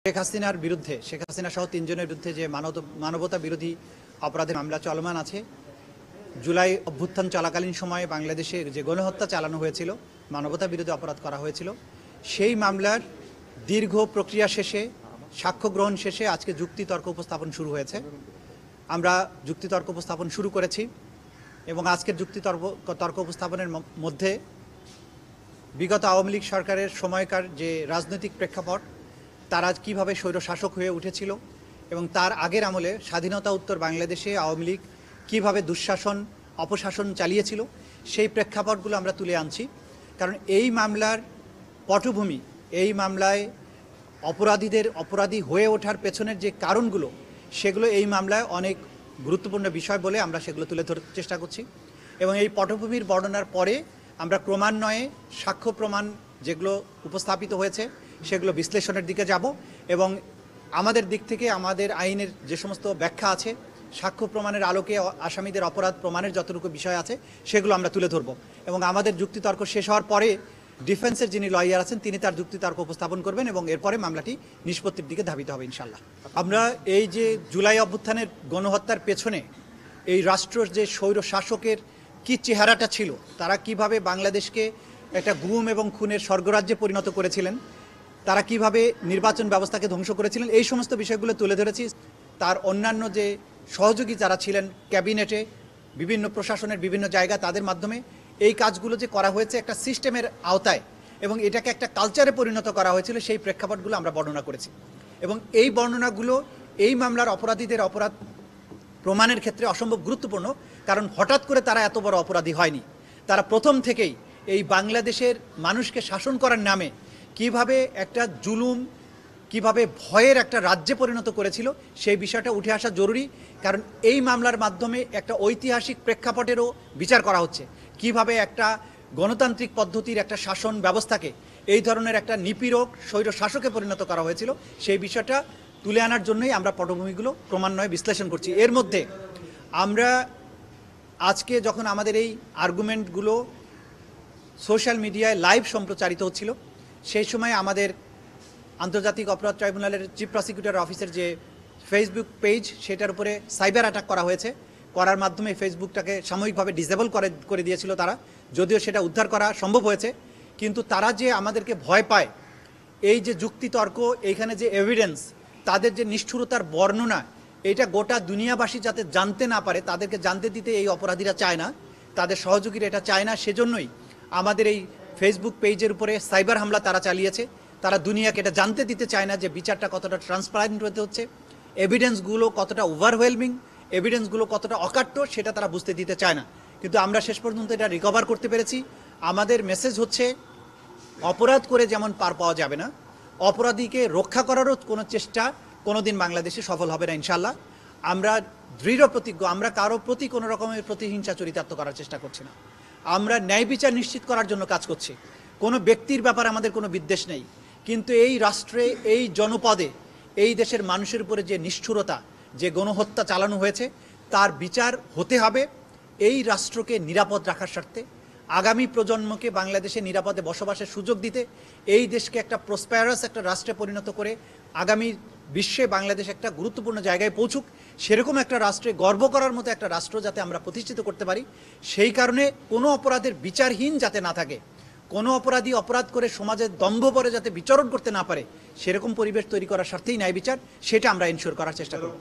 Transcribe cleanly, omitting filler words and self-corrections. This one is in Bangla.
শেখ হাসিনার বিরুদ্ধে শেখ হাসিনা সহ তিনজনের বিরুদ্ধে যে মানবতা বিরোধী অপরাধের মামলা চলমান আছে। জুলাই অভ্যুত্থান চলাকালীন সময়ে বাংলাদেশে যে গণহত্যা চালানো হয়েছিল, মানবতা বিরোধী অপরাধ করা হয়েছিল, সেই মামলার দীর্ঘ প্রক্রিয়া শেষে, সাক্ষ্য গ্রহণ শেষে আজকে যুক্তিতর্ক উপস্থাপন শুরু হয়েছে। আমরা যুক্তিতর্ক উপস্থাপন শুরু করেছি এবং আজকের যুক্তিতর্ক উপস্থাপনের মধ্যে বিগত আওয়ামী লীগ সরকারের সময়কার যে রাজনৈতিক প্রেক্ষাপট, তারা কীভাবে স্বৈরশাসক হয়ে উঠেছিল এবং তার আগের আমলে স্বাধীনতা উত্তর বাংলাদেশে আওয়ামী লীগ কীভাবে দুঃশাসন অপশাসন চালিয়েছিল, সেই প্রেক্ষাপটগুলো আমরা তুলে আনছি। কারণ এই মামলার পটভূমি, এই মামলায় অপরাধী হয়ে ওঠার পেছনের যে কারণগুলো, সেগুলো এই মামলায় অনেক গুরুত্বপূর্ণ বিষয় বলে আমরা সেগুলো তুলে ধরার চেষ্টা করছি। এবং এই পটভূমির বর্ণনার পরে আমরা ক্রমান্বয়ে সাক্ষ্য প্রমাণ যেগুলো উপস্থাপিত হয়েছে সেগুলো বিশ্লেষণের দিকে যাব এবং আমাদের দিক থেকে আমাদের আইনের যে সমস্ত ব্যাখ্যা আছে, সাক্ষ্য প্রমাণের আলোকে আসামিদের অপরাধ প্রমাণের যতটুকু বিষয় আছে সেগুলো আমরা তুলে ধরব এবং আমাদের যুক্তিতর্ক শেষ হওয়ার পরে ডিফেন্সের যিনি লয়ার আছেন তিনি তার যুক্তিতর্ক উপস্থাপন করবেন এবং এরপরে মামলাটি নিষ্পত্তির দিকে ধাবিত হবে ইনশাল্লাহ। আমরা এই যে জুলাই অভ্যুত্থানের গণহত্যার পেছনে এই রাষ্ট্রের যে স্বৈর শাসকের কী চেহারাটা ছিল, তারা কিভাবে বাংলাদেশকে একটা গুম এবং খুনের স্বর্গরাজ্যে পরিণত করেছিলেন, তারা কিভাবে নির্বাচন ব্যবস্থাকে ধ্বংস করেছিলেন, এই সমস্ত বিষয়গুলো তুলে ধরেছি। তার অন্যান্য যে সহযোগী যারা ছিলেন ক্যাবিনেটে, বিভিন্ন প্রশাসনের বিভিন্ন জায়গা, তাদের মাধ্যমে এই কাজগুলো যে করা হয়েছে একটা সিস্টেমের আওতায় এবং এটাকে একটা কালচারে পরিণত করা হয়েছিল, সেই প্রেক্ষাপটগুলো আমরা বর্ণনা করেছি। এবং এই বর্ণনাগুলো এই মামলার অপরাধীদের অপরাধ প্রমাণের ক্ষেত্রে অসম্ভব গুরুত্বপূর্ণ। কারণ হঠাৎ করে তারা এত বড় অপরাধী হয়নি, তারা প্রথম থেকেই এই বাংলাদেশের মানুষকে শাসন করার নামে কিভাবে একটা জুলুম, কিভাবে ভয়ের একটা রাজ্যে পরিণত করেছিল, সেই বিষয়টা উঠে আসা জরুরি। কারণ এই মামলার মাধ্যমে একটা ঐতিহাসিক প্রেক্ষাপটেরও বিচার করা হচ্ছে, কিভাবে একটা গণতান্ত্রিক পদ্ধতির একটা শাসন ব্যবস্থাকে এই ধরনের একটা নিপীড়ক স্বৈর শাসকে পরিণত করা হয়েছিল, সেই বিষয়টা তুলে আনার জন্যই আমরা পটভূমিগুলো ক্রমান্বয়ে বিশ্লেষণ করছি। এর মধ্যে আমরা আজকে যখন আমাদের এই আর্গুমেন্টগুলো সোশ্যাল মিডিয়ায় লাইভ সম্প্রচারিত হচ্ছিল, সেই সময় আমাদের আন্তর্জাতিক অপরাধ ট্রাইব্যুনালের চিফ প্রসিকিউটর অফিসের যে ফেসবুক পেজ, সেটার উপরে সাইবার অ্যাটাক করা হয়েছে। করার মাধ্যমে ফেসবুকটাকে সাময়িকভাবে ডিসেবল করে দিয়েছিল তারা, যদিও সেটা উদ্ধার করা সম্ভব হয়েছে। কিন্তু তারা যে আমাদেরকে ভয় পায়, এই যে যুক্তিতর্ক, এইখানে যে এভিডেন্স, তাদের যে নিষ্ঠুরতার বর্ণনা, এটা গোটা দুনিয়াবাসী যাতে জানতে না পারে, তাদেরকে জানতে দিতে এই অপরাধীরা চায় না, তাদের সহযোগীরা এটা চায় না। সেজন্যই আমাদের এই ফেসবুক পেজের উপরে সাইবার হামলা তারা চালিয়েছে। তারা দুনিয়াকে এটা জানতে দিতে চায় না যে বিচারটা কতটা ট্রান্সপারেন্ট হতে হচ্ছে, এভিডেন্সগুলো কতটা ওভারওয়েলমিং, এভিডেন্সগুলো কতটা অকাট্য, সেটা তারা বুঝতে দিতে চায় না। কিন্তু আমরা শেষ পর্যন্ত এটা রিকভার করতে পেরেছি। আমাদের মেসেজ হচ্ছে, অপরাধ করে যেমন পার পাওয়া যাবে না, অপরাধীকে রক্ষা করারও কোনো চেষ্টা কোনোদিন বাংলাদেশে সফল হবে না ইনশাল্লাহ। আমরা দৃঢ় প্রতিজ্ঞ, আমরা কারো প্রতি কোনো রকমের প্রতিহিংসা চরিতার্থ করার চেষ্টা করছি না। আমরা ন্যায় বিচার নিশ্চিত করার জন্য কাজ করছি। কোনো ব্যক্তির ব্যাপারে আমাদের কোনো বিদ্বেষ নেই, কিন্তু এই রাষ্ট্রে, এই জনপদে, এই দেশের মানুষের উপরে যে নিষ্ঠুরতা, যে গণহত্যা চালানো হয়েছে, তার বিচার হতে হবে এই রাষ্ট্রকে নিরাপদ রাখার স্বার্থে, আগামী প্রজন্মকে বাংলাদেশে নিরাপদে বসবাসের সুযোগ দিতে, এই দেশকে একটা প্রসপ্যারাস একটা রাষ্ট্রে পরিণত করে আগামী বিশ্বে বাংলাদেশ একটা গুরুত্বপূর্ণ জায়গায় পৌঁছুক, সেরকম একটা রাষ্ট্রে গর্ব করার মতো একটা রাষ্ট্র যাতে আমরা প্রতিষ্ঠিত করতে পারি। সেই কারণে কোনো অপরাধের বিচারহীন যাতে না থাকে, কোনো অপরাধী অপরাধ করে সমাজের দম্ভ পরে যাতে বিচরণ করতে না পারে, সেরকম পরিবেশ তৈরি করার স্বার্থেই ন্যায় বিচার, সেটা আমরা এনশিওর করার চেষ্টা করব।